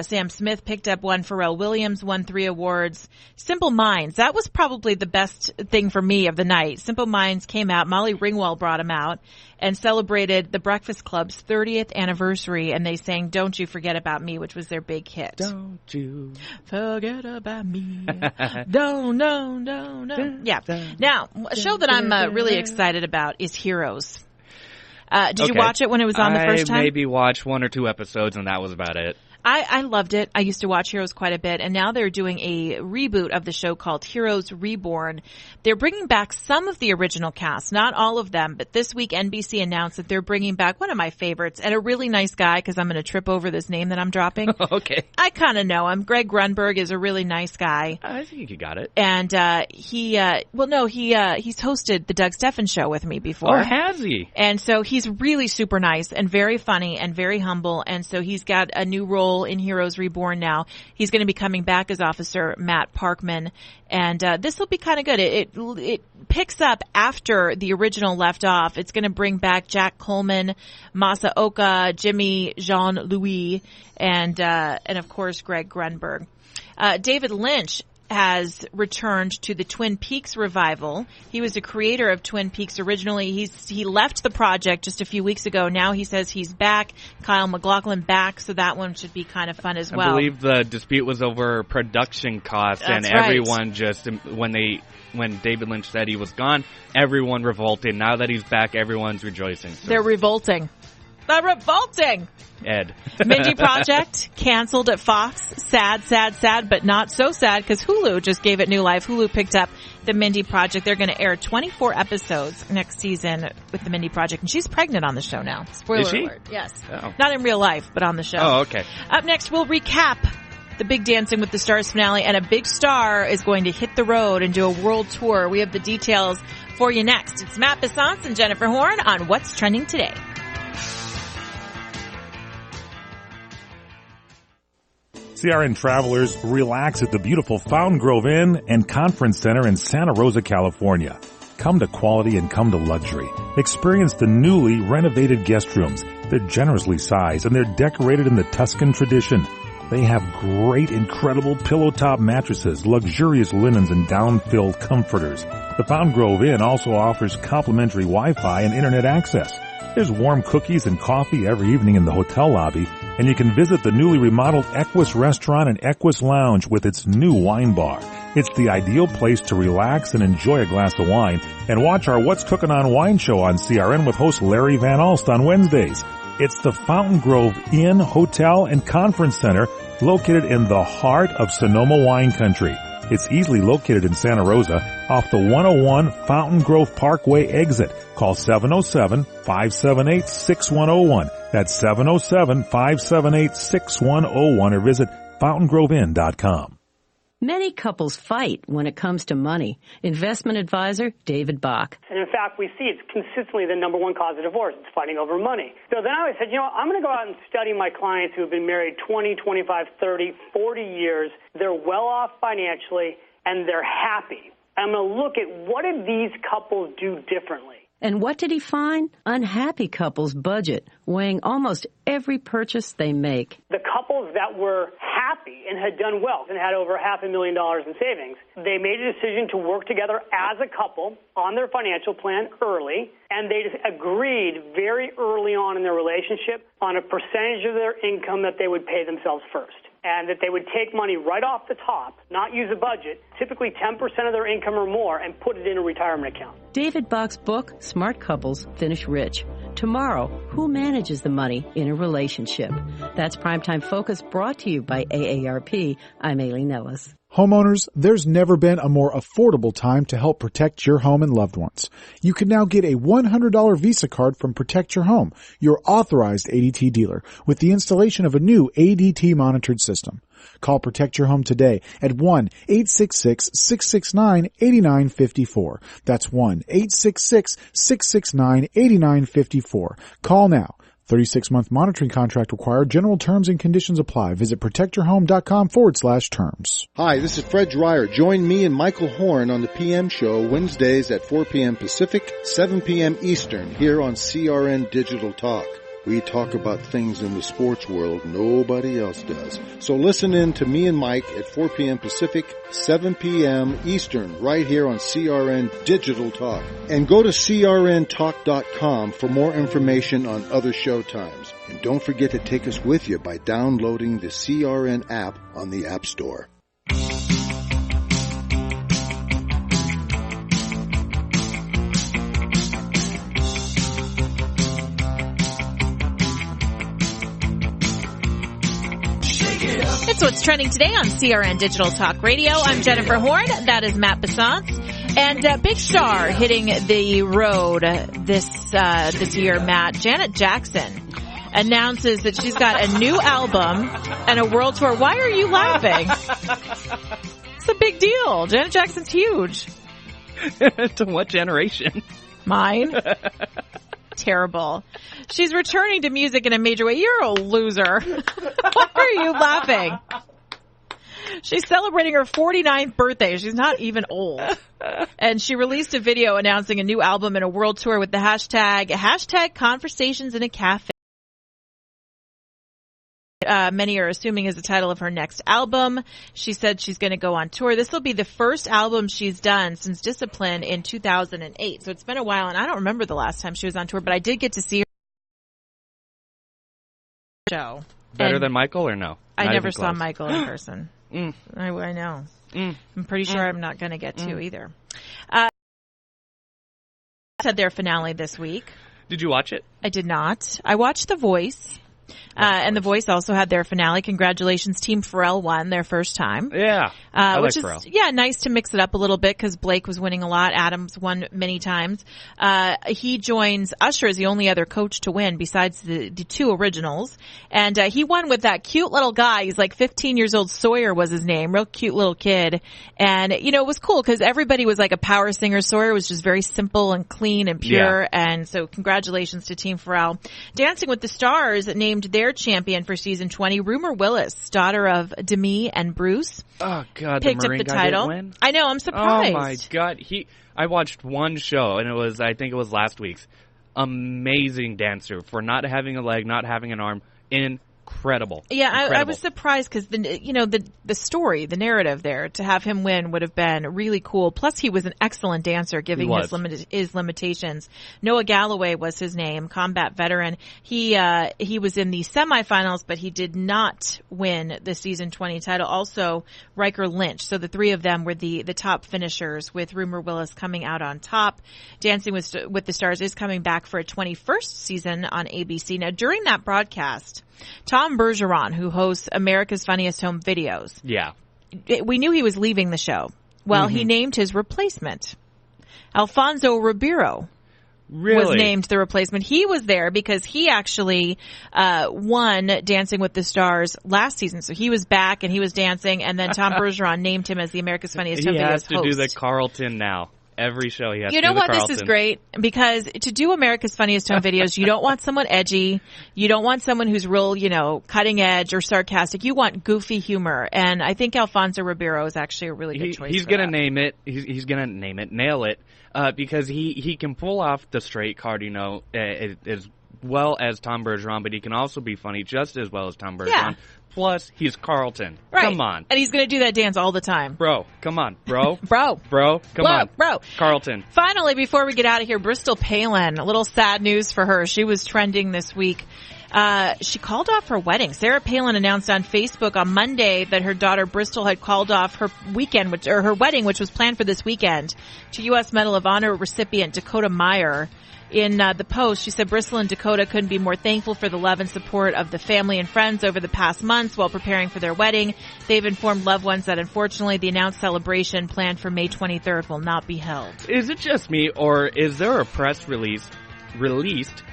Sam Smith picked up 1. Pharrell Williams won 3 awards. Simple Minds, that was probably the best thing for me of the night. Simple Minds came out. Molly Ringwald brought him out and celebrated the Breakfast Club's 30th anniversary. And they sang Don't You Forget About Me, which was their big hit. Don't you forget about me. No. Yeah. Now, a show that I'm really excited about is Heroes. Did you watch it when it was on the first time? I maybe watched 1 or 2 episodes, and that was about it. I loved it. I used to watch Heroes quite a bit, and now they're doing a reboot of the show called Heroes Reborn. They're bringing back some of the original cast, not all of them, but this week NBC announced that they're bringing back one of my favorites and a really nice guy, because I'm going to trip over this name that I'm dropping. Okay. I kind of know him. Greg Grunberg is a really nice guy. I think you got it. And he's hosted the Doug Stephan Show with me before. Oh, has he? And so he's really super nice and very funny and very humble, and so he's got a new role in Heroes Reborn now. He's going to be coming back as Officer Matt Parkman, and this will be kind of good. It picks up after the original left off. It's going to bring back Jack Coleman, Masaoka, Jimmy Jean-Louis, and of course Greg Grunberg. David Lynch has returned to the Twin Peaks revival. He was the creator of Twin Peaks originally. He left the project just a few weeks ago. Now he says he's back. Kyle MacLachlan back, so that one should be kind of fun as well. I believe the dispute was over production costs, and everyone just when David Lynch said he was gone, everyone revolted. Now that he's back, everyone's rejoicing. So. They're revolting. They're revolting. Ed. Mindy Project canceled at Fox. Sad, but not so sad because Hulu just gave it new life. Hulu picked up the Mindy Project. They're going to air 24 episodes next season with the Mindy Project, and she's pregnant on the show now. Spoiler alert. Yes. Oh. Not in real life, but on the show. Oh, okay. Up next, we'll recap the big Dancing with the Stars finale, and a big star is going to hit the road and do a world tour. We have the details for you next. It's Matt Bissance and Jennifer Horn on What's Trending Today. CRN travelers, relax at the beautiful Fountain Grove Inn and Conference Center in Santa Rosa, California. Come to quality and come to luxury. Experience the newly renovated guest rooms. They're generously sized and they're decorated in the Tuscan tradition. They have great, incredible pillow top mattresses, luxurious linens, and down-filled comforters. The Fountain Grove Inn also offers complimentary Wi-Fi and internet access. There's warm cookies and coffee every evening in the hotel lobby, and you can visit the newly remodeled Equus Restaurant and Equus Lounge with its new wine bar. It's the ideal place to relax and enjoy a glass of wine and watch our What's Cooking on Wine show on CRN with host Larry Van Alst on Wednesdays. It's the Fountain Grove Inn, Hotel, and Conference Center located in the heart of Sonoma wine country. It's easily located in Santa Rosa off the 101 Fountain Grove Parkway exit. Call 707-578-6101. That's 707-578-6101 or visit fountaingroveinn.com. Many couples fight when it comes to money. Investment advisor David Bach. And in fact, we see it's consistently the number one cause of divorce. It's fighting over money. So then I said, I'm going to go out and study my clients who have been married 20, 25, 30, 40 years. They're well off financially, and they're happy. I'm going to look at what did these couples do differently. And what did he find? Unhappy couples budget, weighing almost every purchase they make. The couples that were happy and had done well and had over $500,000 in savings, they made a decision to work together as a couple on their financial plan early, and they just agreed very early on in their relationship on a percentage of their income that they would pay themselves first. And that they would take money right off the top, not use a budget, typically 10% of their income or more, and put it in a retirement account. David Bach's book, Smart Couples Finish Rich. Tomorrow, who manages the money in a relationship? That's Primetime Focus, brought to you by AARP. I'm Aileen Ellis. Homeowners, there's never been a more affordable time to help protect your home and loved ones. You can now get a $100 Visa card from Protect Your Home, your authorized ADT dealer, with the installation of a new ADT monitored system. Call Protect Your Home today at 1-866-669-8954. That's 1-866-669-8954. Call now. 36-month monitoring contract required. General terms and conditions apply. Visit protectyourhome.com/terms. Hi, this is Fred Dreyer. Join me and Michael Horn on the PM show Wednesdays at 4 p.m. Pacific, 7 p.m. Eastern, here on CRN Digital Talk. We talk about things in the sports world nobody else does. So listen in to me and Mike at 4 p.m. Pacific, 7 p.m. Eastern, right here on CRN Digital Talk. And go to crntalk.com for more information on other show times. And don't forget to take us with you by downloading the CRN app on the App Store. It's what's trending today on CRN Digital Talk Radio. I'm Jennifer Horn. That is Matt Besant. And big star hitting the road this year, Matt. Janet Jackson announces that she's got a new album and a world tour. Why are you laughing? It's a big deal. Janet Jackson's huge. To what generation? Mine. Terrible. She's returning to music in a major way. You're a loser. Why are you laughing? She's celebrating her 49th birthday. She's not even old. And she released a video announcing a new album and a world tour with the hashtag Conversations in a Cafe. Many are assuming is the title of her next album. She said she's going to go on tour. This will be the first album she's done since Discipline in 2008. So it's been a while, and I don't remember the last time she was on tour, but I did get to see her show. Better than Michael or no? I never saw Michael in person. I know. I'm pretty sure I'm not going to get to either. Had their finale this week. Did you watch it? I did not. I watched The Voice. And The Voice also had their finale. Congratulations, Team Pharrell won their first time. Yeah, I which like is Pharrell. Nice to mix it up a little bit because Blake was winning a lot. Adams won many times. He joins Usher as the only other coach to win besides the two originals, and he won with that cute little guy. He's like 15 years old. Sawyer was his name, real cute little kid, and it was cool because everybody was like a power singer. Sawyer was just very simple and clean and pure, and so congratulations to Team Pharrell. Dancing with the Stars named their champion for season 20, Rumor Willis, daughter of Demi and Bruce. Oh God, picked the up the guy title. didn't win? I know, I'm surprised. Oh my God, I watched one show and I think it was last week's. Amazing dancer for not having a leg, not having an arm, incredible. Yeah, incredible. I was surprised because the story, the narrative there, to have him win would have been really cool. Plus, he was an excellent dancer, given his limitations. Noah Galloway was his name, combat veteran. He was in the semifinals, but he did not win the season 20 title. Also, Riker Lynch. So the three of them were the top finishers, with Rumor Willis coming out on top. Dancing with the Stars is coming back for a 21st season on ABC. Now, during that broadcast, Tom Bergeron, who hosts America's Funniest Home Videos, we knew he was leaving the show. Well, he named his replacement. Alfonso Ribeiro was named the replacement. He was there because he actually won Dancing with the Stars last season. So he was back and he was dancing, and then Tom Bergeron named him as the America's Funniest Home Videos host. He has to do the Carlton now. Every show he has to do the Carlton. You know what? This is great because to do America's Funniest Home Videos, you don't want someone edgy. You don't want someone who's real, cutting edge or sarcastic. You want goofy humor. And I think Alfonso Ribeiro is actually a really good choice. He's going to name it. He's going to name it, nail it, because he can pull off the straight card, as well as Tom Bergeron, but he can also be funny just as well as Tom Bergeron. Yeah. Plus, he's Carlton. Right. Come on. And he's going to do that dance all the time. Bro, come on. Bro. Bro. Come on. Bro. Carlton. Finally, before we get out of here, Bristol Palin. A little sad news for her. She was trending this week. She called off her wedding. Sarah Palin announced on Facebook on Monday that her daughter Bristol had called off her her wedding, which was planned for this weekend, to U.S. Medal of Honor recipient Dakota Meyer. In the post, she said Bristol and Dakota couldn't be more thankful for the love and support of the family and friends over the past months while preparing for their wedding. They've informed loved ones that unfortunately the announced celebration planned for May 23rd will not be held. Is it just me, or is there a press released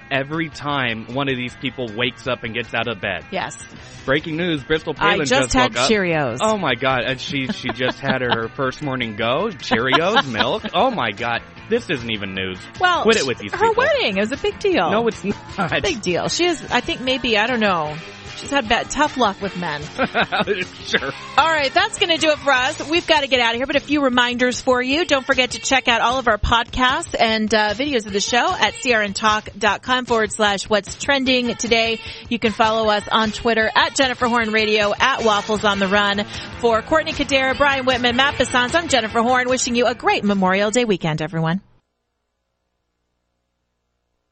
every time one of these people wakes up and gets out of bed? Yes. Breaking news, Bristol Palin I just had woke up. Cheerios. Oh my God. And she just had her first morning go. Cheerios, milk. Oh my God. This isn't even news. Well, quit it with these her people. wedding, it was a big deal. No, it's not. Big deal. She is, I think maybe, I don't know. She's had tough luck with men. Sure. All right, that's going to do it for us. We've got to get out of here, but a few reminders for you. Don't forget to check out all of our podcasts and videos of the show at crntalk.com/what's trending today. You can follow us on Twitter at Jennifer Horn Radio, at Waffles on the Run. For Courtney Kadera, Brian Whitman, Matt Bissons, I'm Jennifer Horn, wishing you a great Memorial Day weekend, everyone.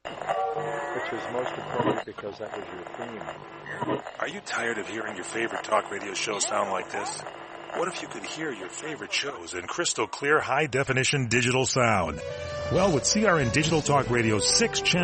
Which was most appropriate because that was your theme. Are you tired of hearing your favorite talk radio show sound like this? What if you could hear your favorite shows in crystal clear, high-definition digital sound? Well, with CRN Digital Talk Radio's 6 channels,